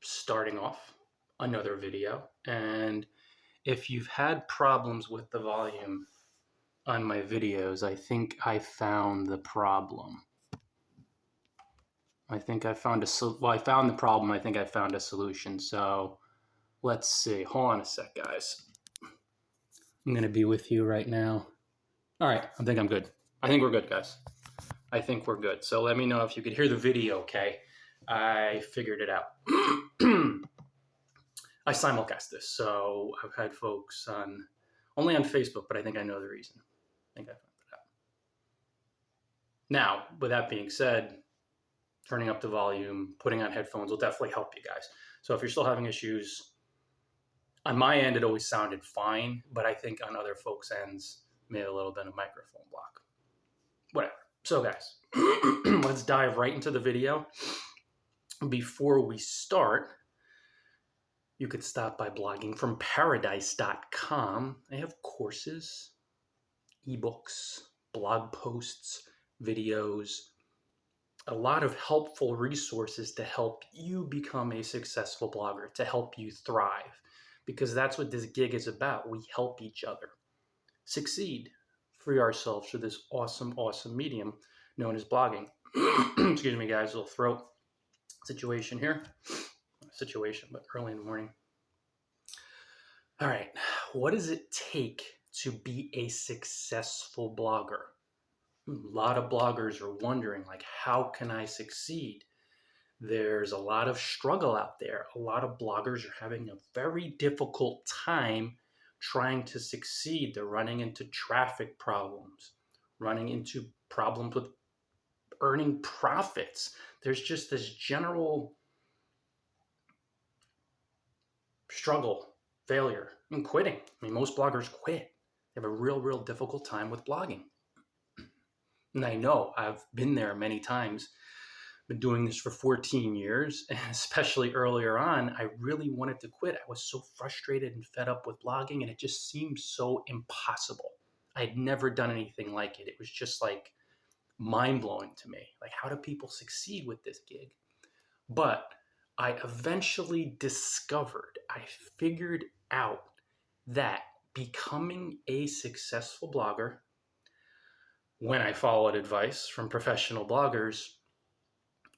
starting off another video. And if you've had problems with the volume on my videos, I think I found the problem. I think I found I found the problem. I think I found a solution. So let's see. Hold on a sec, guys. I'm going to be with you right now. All right. I think I'm good. I think we're good, guys. I think we're good. So let me know if you could hear the video, okay? I figured it out. I simulcast this, so I've had folks only on Facebook, but I think I know the reason. I think I found it out. Now, with that being said, turning up the volume, putting on headphones will definitely help you guys. So if you're still having issues, on my end, it always sounded fine, but I think on other folks' ends, maybe a little bit of microphone block. Whatever. So guys, let's dive right into the video. Before we start, you could stop by bloggingfromparadise.com. They have courses, ebooks, blog posts, videos, a lot of helpful resources to help you become a successful blogger, to help you thrive, because that's what this gig is about. We help each other succeed, free ourselves through this awesome, awesome medium known as blogging. Excuse me, guys, a little throat situation here. Situation, but early in the morning. All right, what does it take to be a successful blogger? A lot of bloggers are wondering, like, how can I succeed? There's a lot of struggle out there. A lot of bloggers are having a very difficult time trying to succeed. They're running into traffic problems, running into problems with earning profits. There's just this general struggle, failure, and quitting. I mean, most bloggers quit. They have a real difficult time with blogging. And I know I've been there many times. Been doing this for 14 years, and especially earlier on, I really wanted to quit. I was so frustrated and fed up with blogging, and it just seemed so impossible. I had never done anything like it. It was just like mind-blowing to me. Like, how do people succeed with this gig? But I eventually discovered, I figured out that becoming a successful blogger, when I followed advice from professional bloggers,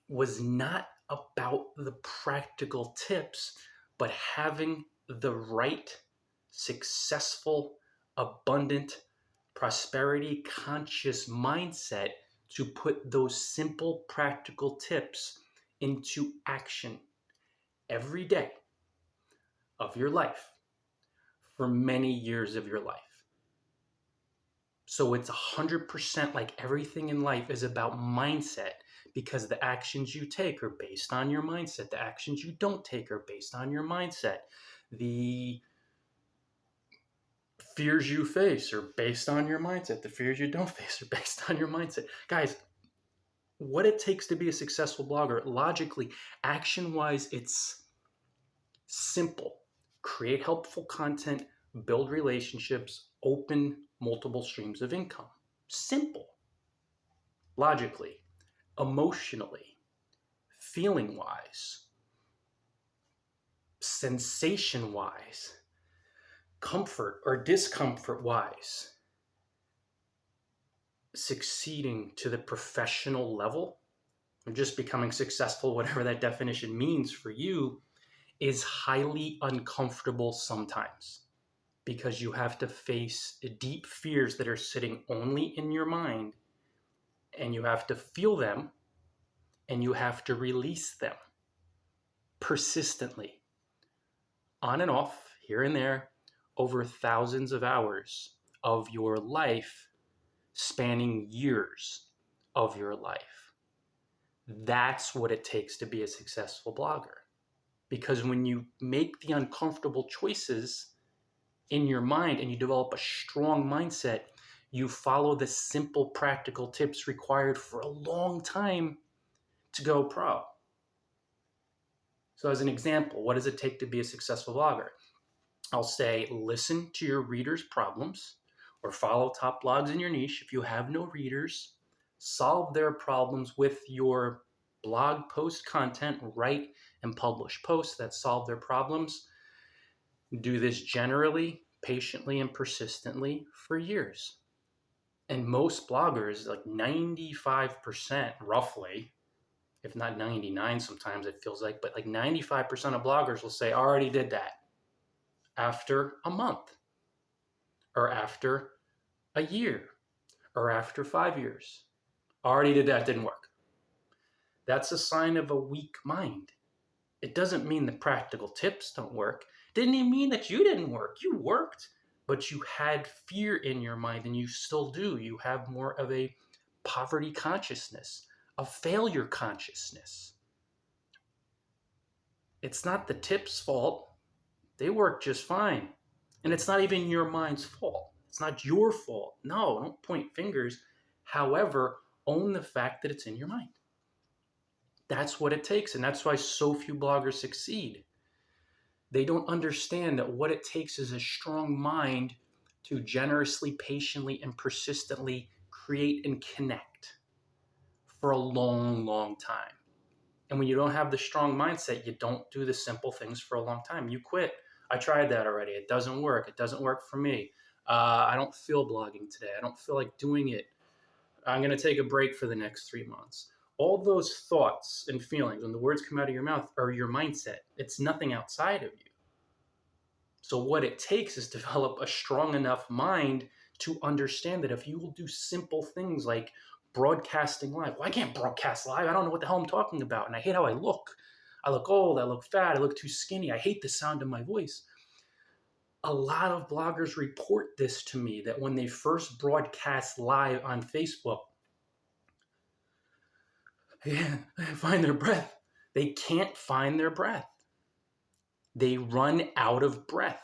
was not about the practical tips, but having the right, successful, abundant, prosperity conscious mindset to put those simple, practical tips into action every day of your life for many years of your life. So it's 100% like everything in life is about mindset, because the actions you take are based on your mindset. The actions you don't take are based on your mindset. The fears you face are based on your mindset. The fears you don't face are based on your mindset. Guys, what it takes to be a successful blogger, logically, action-wise, it's simple. Create helpful content, build relationships, open multiple streams of income. Simple. Logically, emotionally, feeling-wise, sensation-wise, comfort or discomfort-wise, succeeding to the professional level, or just becoming successful, whatever that definition means for you, is highly uncomfortable sometimes, because you have to face deep fears that are sitting only in your mind, and you have to feel them, and you have to release them persistently, on and off, here and there, over thousands of hours of your life, spanning years of your life. That's what it takes to be a successful blogger. Because when you make the uncomfortable choices in your mind and you develop a strong mindset, you follow the simple, practical tips required for a long time to go pro. So as an example, what does it take to be a successful blogger? I'll say, listen to your readers' problems, or follow top blogs in your niche. If you have no readers, solve their problems with your blog post content, write and publish posts that solve their problems. Do this generally, patiently, and persistently for years. And most bloggers, like 95% roughly, if not 99 sometimes it feels like, but like 95% of bloggers will say, I already did that after a month or after a year or after 5 years. Already did that, didn't work. That's a sign of a weak mind. It doesn't mean the practical tips don't work. Didn't even mean that you didn't work. You worked, but you had fear in your mind, and you still do. You have more of a poverty consciousness, a failure consciousness. It's not the tips' fault. They work just fine. And it's not even your mind's fault. It's not your fault. No, don't point fingers. However, own the fact that it's in your mind. That's what it takes. And that's why so few bloggers succeed. They don't understand that what it takes is a strong mind to generously, patiently, and persistently create and connect for a long, long time. And when you don't have the strong mindset, you don't do the simple things for a long time. You quit. I tried that already. It doesn't work. It doesn't work for me. I don't feel blogging today. I don't feel like doing it. I'm going to take a break for the next 3 months. All those thoughts and feelings, when the words come out of your mouth, are your mindset. It's nothing outside of you. So what it takes is develop a strong enough mind to understand that if you will do simple things like broadcasting live. Well, I can't broadcast live. I don't know what the hell I'm talking about. And I hate how I look. I look old. I look fat. I look too skinny. I hate the sound of my voice. A lot of bloggers report this to me, that when they first broadcast live on Facebook, find their breath. They can't find their breath. They run out of breath,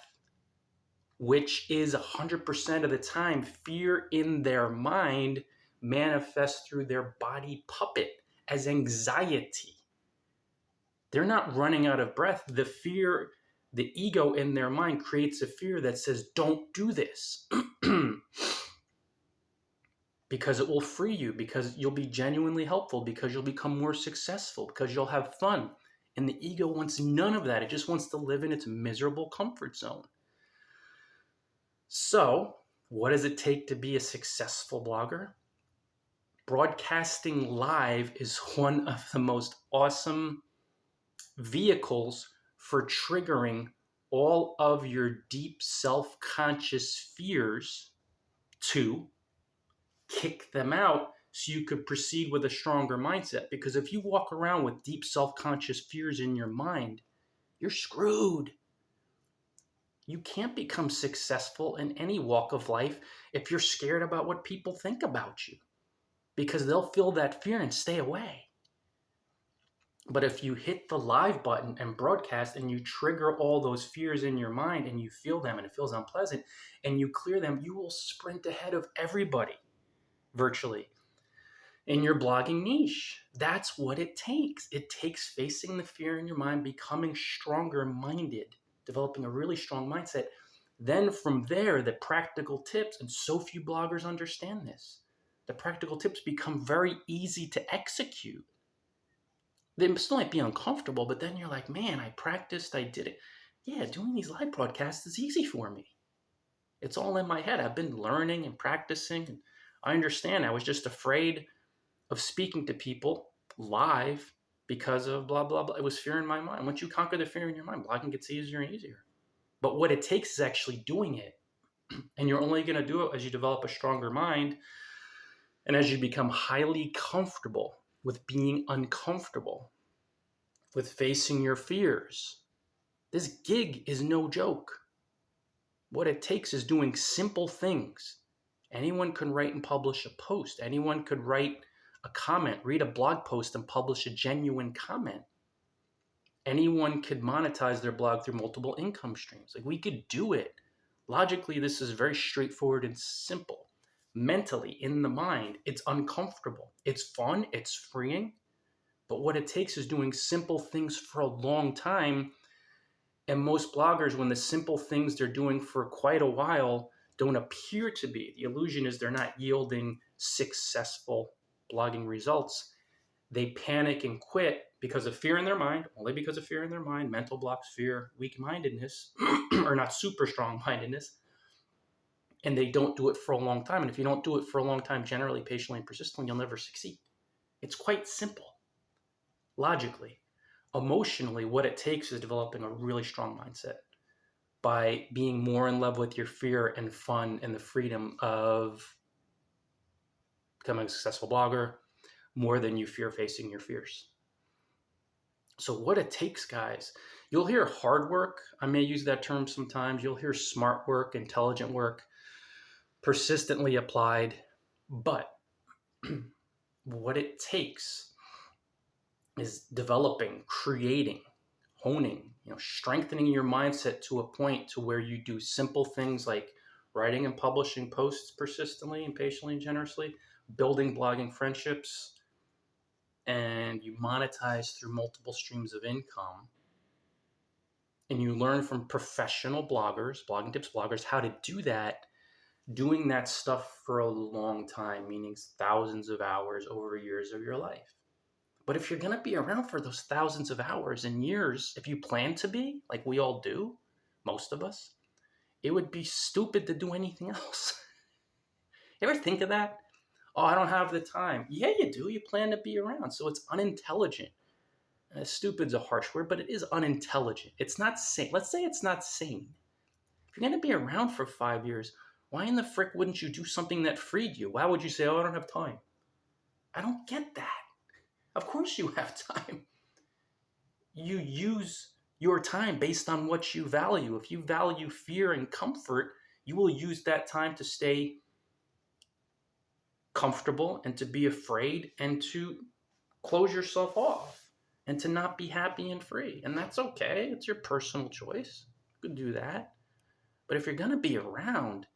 which is 100% of the time fear in their mind manifests through their body puppet as anxiety. They're not running out of breath. The fear, the ego in their mind creates a fear that says, don't do this. Because it will free you, because you'll be genuinely helpful, because you'll become more successful, because you'll have fun. And the ego wants none of that. It just wants to live in its miserable comfort zone. So, what does it take to be a successful blogger? Broadcasting live is one of the most awesome vehicles for triggering all of your deep self-conscious fears to kick them out so you could proceed with a stronger mindset. Because if you walk around with deep self-conscious fears in your mind, you're screwed. You can't become successful in any walk of life if you're scared about what people think about you, because they'll feel that fear and stay away. But if you hit the live button and broadcast and you trigger all those fears in your mind and you feel them and it feels unpleasant and you clear them, you will sprint ahead of everybody virtually in your blogging niche. That's what it takes. It takes facing the fear in your mind, becoming stronger minded, developing a really strong mindset. Then from there, the practical tips, and so few bloggers understand this, the practical tips become very easy to execute. They still might be uncomfortable, but then you're like, man, I practiced, I did it. Yeah, doing these live broadcasts is easy for me. It's all in my head. I've been learning and practicing, and I understand. I was just afraid of speaking to people live because of blah, blah, blah. It was fear in my mind. Once you conquer the fear in your mind, blogging gets easier and easier. But what it takes is actually doing it. And you're only going to do it as you develop a stronger mind and as you become highly comfortable with being uncomfortable, with facing your fears. This gig is no joke. What it takes is doing simple things. Anyone can write and publish a post. Anyone could write a comment, read a blog post and publish a genuine comment. Anyone could monetize their blog through multiple income streams. Like, we could do it. Logically, this is very straightforward and simple. Mentally, in the mind, it's uncomfortable. It's fun, it's freeing. But what it takes is doing simple things for a long time. And most bloggers, when the simple things they're doing for quite a while don't appear to be, the illusion is they're not yielding successful blogging results, They panic and quit because of fear in their mind, only because of fear in their mind, mental blocks, fear, weak-mindedness, or not super strong-mindedness, and they don't do it for a long time. And if you don't do it for a long time, generally, patiently, and persistently, you'll never succeed. It's quite simple, logically. Emotionally, what it takes is developing a really strong mindset by being more in love with your fear and fun and the freedom of becoming a successful blogger more than you fear facing your fears. So what it takes, guys, you'll hear hard work. I may use that term sometimes. You'll hear smart work, intelligent work, persistently applied. But what it takes is developing, creating, honing, strengthening your mindset to a point to where you do simple things like writing and publishing posts persistently and patiently and generously, building blogging friendships, and you monetize through multiple streams of income. And you learn from professional bloggers, blogging tips bloggers, how to do that, doing that stuff for a long time, meaning thousands of hours over years of your life. But if you're going to be around for those thousands of hours and years, if you plan to be, like we all do, most of us, it would be stupid to do anything else. You ever think of that? Oh, I don't have the time. Yeah, you do. You plan to be around. So it's unintelligent. Stupid's a harsh word, but it is unintelligent. It's not sane. Let's say it's not sane. If you're going to be around for 5 years, why in the frick wouldn't you do something that freed you? Why would you say, oh, I don't have time? I don't get that. Of course you have time. You use your time based on what you value. If you value fear and comfort, you will use that time to stay comfortable and to be afraid and to close yourself off and to not be happy and free. And that's okay. It's your personal choice. You could do that. But if you're going to be around,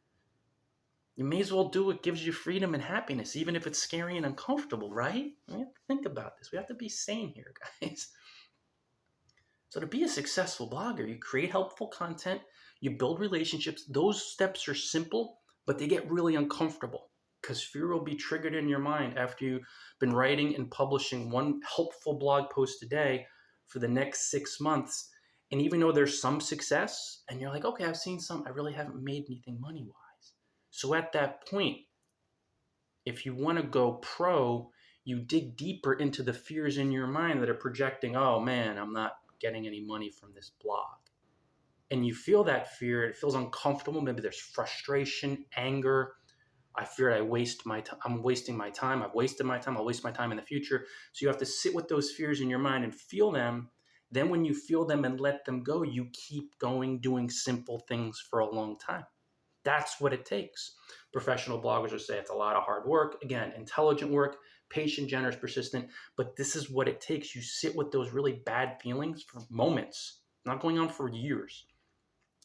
you may as well do what gives you freedom and happiness, even if it's scary and uncomfortable, right? We have to think about this. We have to be sane here, guys. So to be a successful blogger, you create helpful content, you build relationships. Those steps are simple, but they get really uncomfortable because fear will be triggered in your mind after you've been writing and publishing one helpful blog post a day for the next 6 months. And even though there's some success and you're like, okay, I've seen some, I really haven't made anything money-wise. So at that point, if you want to go pro, you dig deeper into the fears in your mind that are projecting, oh man, I'm not getting any money from this blog. And you feel that fear, it feels uncomfortable. Maybe there's frustration, anger. I fear I'm wasting my time. I've wasted my time. I'll waste my time in the future. So you have to sit with those fears in your mind and feel them. Then when you feel them and let them go, you keep going, doing simple things for a long time. That's what it takes. Professional bloggers will say it's a lot of hard work. Again, intelligent work, patient, generous, persistent. But this is what it takes. You sit with those really bad feelings for moments, not going on for years.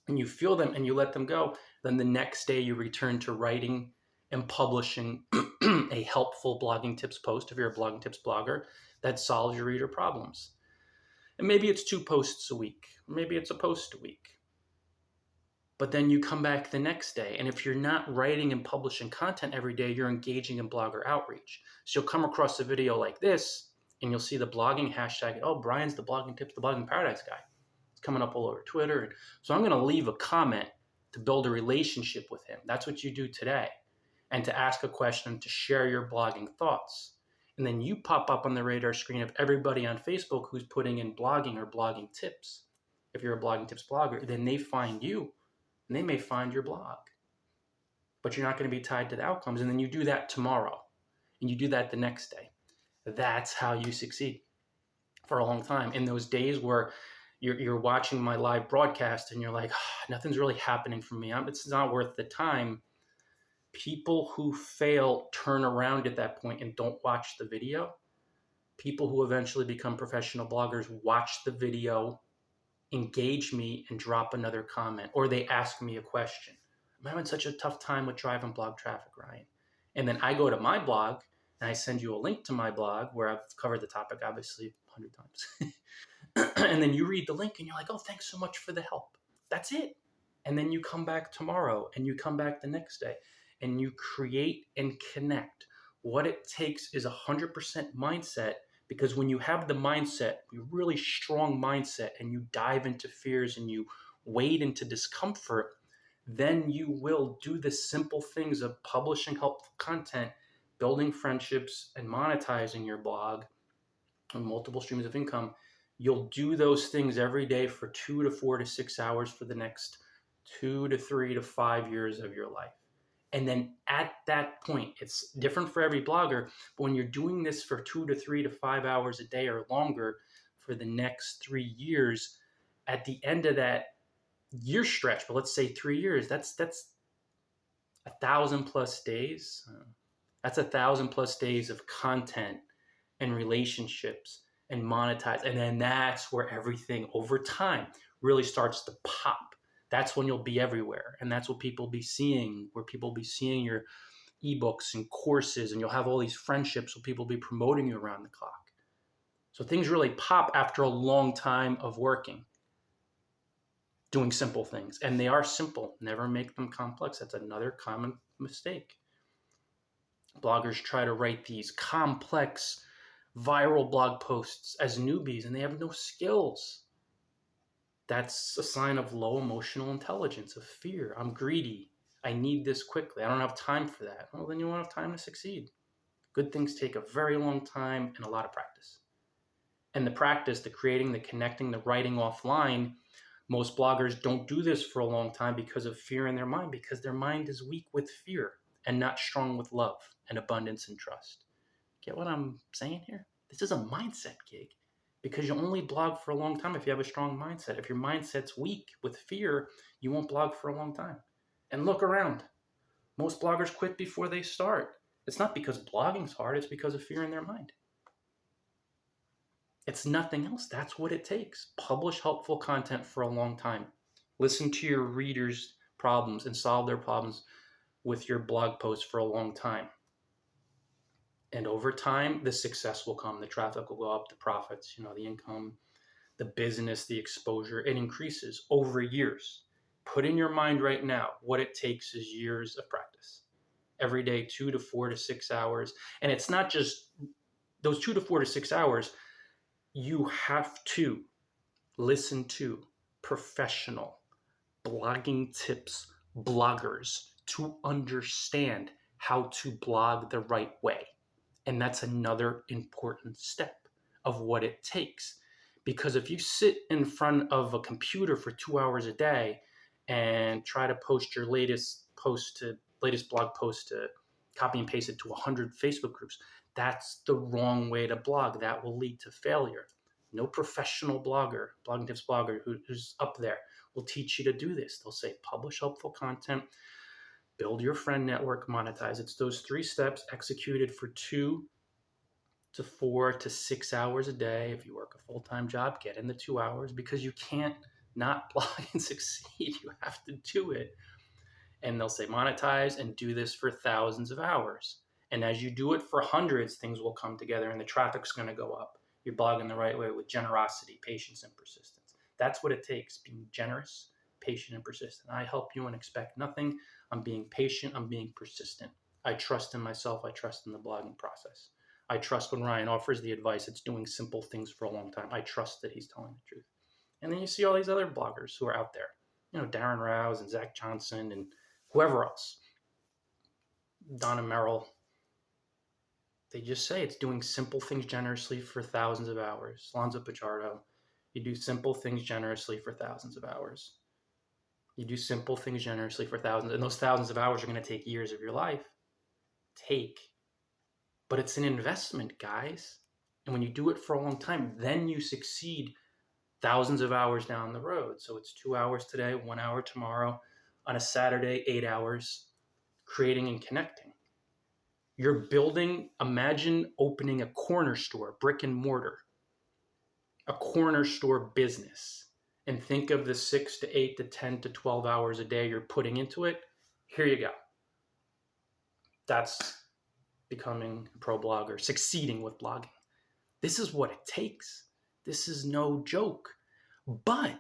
And you feel them and you let them go. Then the next day you return to writing and publishing a helpful blogging tips post if you're a blogging tips blogger that solves your reader problems. And maybe it's 2 posts a week. Maybe it's a post a week. But then you come back the next day. And if you're not writing and publishing content every day, you're engaging in blogger outreach. So you'll come across a video like this and you'll see the blogging hashtag. Oh, Brian's the blogging tips, the blogging paradise guy. It's coming up all over Twitter. So I'm going to leave a comment to build a relationship with him. That's what you do today. And to ask a question, to share your blogging thoughts. And then you pop up on the radar screen of everybody on Facebook who's putting in blogging or blogging tips. If you're a blogging tips blogger, then they find you. And they may find your blog, but you're not going to be tied to the outcomes. And then you do that tomorrow and you do that the next day. That's how you succeed for a long time. In those days where you're watching my live broadcast and you're like, oh, nothing's really happening for me. It's not worth the time. People who fail turn around at that point and don't watch the video. People who eventually become professional bloggers watch the video, engage me, and drop another comment, or they ask me a question. I'm having such a tough time with driving blog traffic, Ryan. And then I go to my blog and I send you a link to my blog where I've covered the topic obviously 100 times. And then you read the link and you're like, oh, thanks so much for the help. That's it. And then you come back tomorrow and you come back the next day and you create and connect. What it takes is 100% mindset Because when you have the mindset, a really strong mindset, and you dive into fears and you wade into discomfort, then you will do the simple things of publishing helpful content, building friendships, and monetizing your blog and multiple streams of income. You'll do those things every day for 2 to 4 to 6 hours for the next 2 to 3 to 5 years of your life. And then at that point, it's different for every blogger, but when you're doing this for 2 to 3 to 5 hours a day or longer for the next 3 years, at the end of that year stretch, but let's say 3 years, that's 1,000 plus days. That's 1,000 plus days of content and relationships and monetize. And then that's where everything over time really starts to pop. That's when you'll be everywhere. And that's what people be seeing, where people be seeing your ebooks and courses, and you'll have all these friendships where people be promoting you around the clock. So things really pop after a long time of working, doing simple things. And they are simple. Never make them complex. That's another common mistake. Bloggers try to write these complex, viral blog posts as newbies, and they have no skills. That's a sign of low emotional intelligence, of fear. I'm greedy. I need this quickly. I don't have time for that. Well, then you won't have time to succeed. Good things take a very long time and a lot of practice. And the practice, the creating, the connecting, the writing offline, most bloggers don't do this for a long time because of fear in their mind, because their mind is weak with fear and not strong with love and abundance and trust. Get what I'm saying here? This is a mindset gig, because you only blog for a long time if you have a strong mindset. If your mindset's weak with fear, you won't blog for a long time. And look around. Most bloggers quit before they start. It's not because blogging's hard, it's because of fear in their mind. It's nothing else. That's what it takes. Publish helpful content for a long time. Listen to your readers' problems and solve their problems with your blog posts for a long time. And over time, the success will come. The traffic will go up, the profits, the income, the business, the exposure. It increases over years. Put in your mind right now, what it takes is years of practice. Every day, 2 to 4 to 6 hours. And it's not just those 2 to 4 to 6 hours. You have to listen to professional blogging tips, bloggers, to understand how to blog the right way. And that's another important step of what it takes. Because if you sit in front of a computer for 2 hours a day and try to post your latest blog post to copy and paste it to 100 Facebook groups, that's the wrong way to blog. That will lead to failure. No professional blogger, blogging tips blogger who's up there will teach you to do this. They'll say, publish helpful content, build your friend network, monetize. It's those 3 steps executed for 2 to 4 to 6 hours a day. If you work a full-time job, get in the 2 hours, because you can't not blog and succeed. You have to do it. And they'll say monetize and do this for thousands of hours. And as you do it for hundreds, things will come together and the traffic's going to go up. You're blogging the right way with generosity, patience, and persistence. That's what it takes, being generous, patient, and persistent. I help you and expect nothing. I'm being patient. I'm being persistent. I trust in myself. I trust in the blogging process. I trust when Ryan offers the advice, it's doing simple things for a long time. I trust that he's telling the truth. And then you see all these other bloggers who are out there, Darren Rouse and Zach Johnson and whoever else, Donna Merrill. They just say it's doing simple things generously for thousands of hours. Alonzo Pichardo, you do simple things generously for thousands of hours. You do simple things generously for thousands, and those thousands of hours are going to take years of your life. But it's an investment, guys. And when you do it for a long time, then you succeed thousands of hours down the road. So it's 2 hours today, 1 hour tomorrow, on a Saturday, 8 hours, creating and connecting. You're building, imagine opening a corner store, brick and mortar, a corner store business, and think of the 6 to 8 to 10 to 12 hours a day you're putting into it. Here you go. That's becoming a pro blogger, succeeding with blogging. This is what it takes. This is no joke. But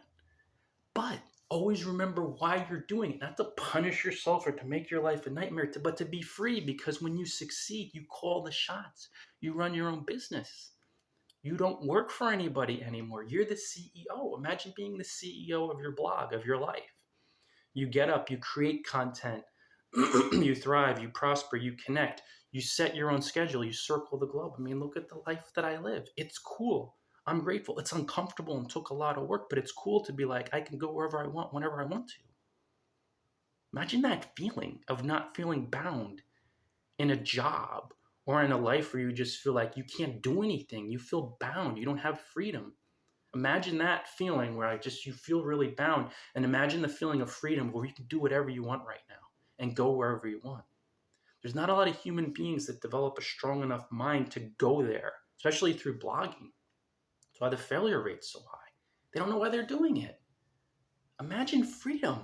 always remember why you're doing it, not to punish yourself or to make your life a nightmare, but to be free, because when you succeed, you call the shots. You run your own business. You don't work for anybody anymore. You're the CEO. Imagine being the CEO of your blog, of your life. You get up, you create content, you thrive, you prosper, you connect, you set your own schedule, you circle the globe. I mean, look at the life that I live. It's cool. I'm grateful. It's uncomfortable and took a lot of work, but it's cool to be like, I can go wherever I want, whenever I want to. Imagine that feeling of not feeling bound in a job or in a life where you just feel like you can't do anything. You feel bound. You don't have freedom. Imagine that feeling where you feel really bound, and imagine the feeling of freedom where you can do whatever you want right now and go wherever you want. There's not a lot of human beings that develop a strong enough mind to go there, especially through blogging. That's why the failure rate's so high. They don't know why they're doing it. Imagine freedom.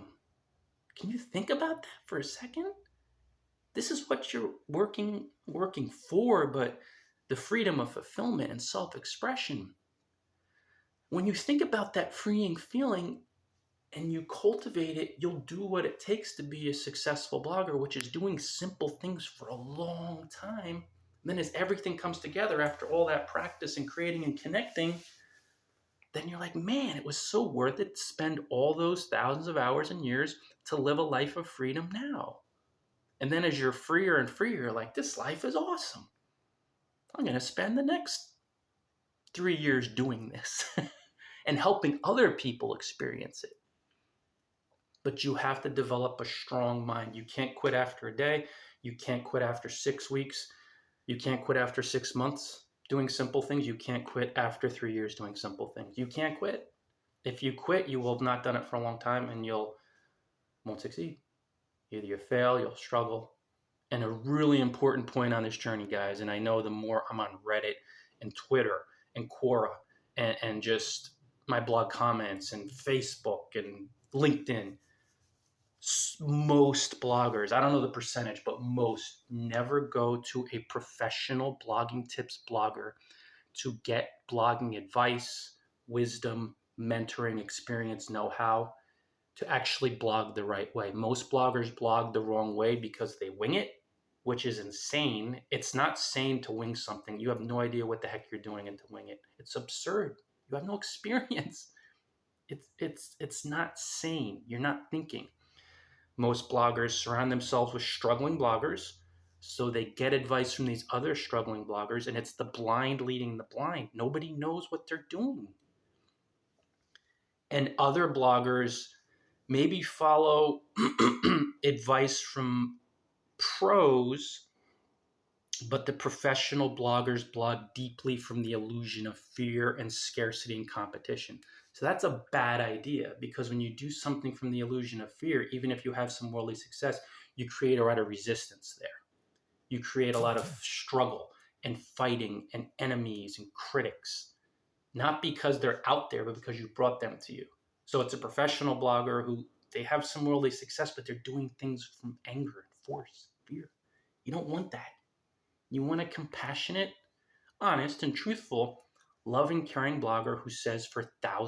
Can you think about that for a second? This is what you're working for, but the freedom of fulfillment and self-expression. When you think about that freeing feeling and you cultivate it, you'll do what it takes to be a successful blogger, which is doing simple things for a long time. And then as everything comes together after all that practice and creating and connecting, then you're like, man, it was so worth it to spend all those thousands of hours and years to live a life of freedom now. And then as you're freer and freer, you're like, this life is awesome. I'm going to spend the next 3 years doing this and helping other people experience it. But you have to develop a strong mind. You can't quit after a day. You can't quit after 6 weeks. You can't quit after 6 months doing simple things. You can't quit after 3 years doing simple things. You can't quit. If you quit, you will have not done it for a long time and won't succeed. Either you fail, you'll struggle. And a really important point on this journey, guys, and I know the more I'm on Reddit and Twitter and Quora and just my blog comments and Facebook and LinkedIn, most bloggers, I don't know the percentage, but most never go to a professional blogging tips blogger to get blogging advice, wisdom, mentoring, experience, know-how to actually blog the right way. Most bloggers blog the wrong way because they wing it, which is insane. It's not sane to wing something. You have no idea what the heck you're doing and to wing it. It's absurd. You have no experience. It's not sane. You're not thinking. Most bloggers surround themselves with struggling bloggers, so they get advice from these other struggling bloggers, and it's the blind leading the blind. Nobody knows what they're doing. And other bloggers maybe follow advice from pros, but the professional bloggers blog deeply from the illusion of fear and scarcity and competition. So that's a bad idea, because when you do something from the illusion of fear, even if you have some worldly success, you create a lot of resistance there. You create a lot of struggle and fighting and enemies and critics, not because they're out there, but because you brought them to you. So it's a professional blogger who they have some worldly success, but they're doing things from anger and force, fear. You don't want that. You want a compassionate, honest, and truthful, loving, caring blogger who says for thousands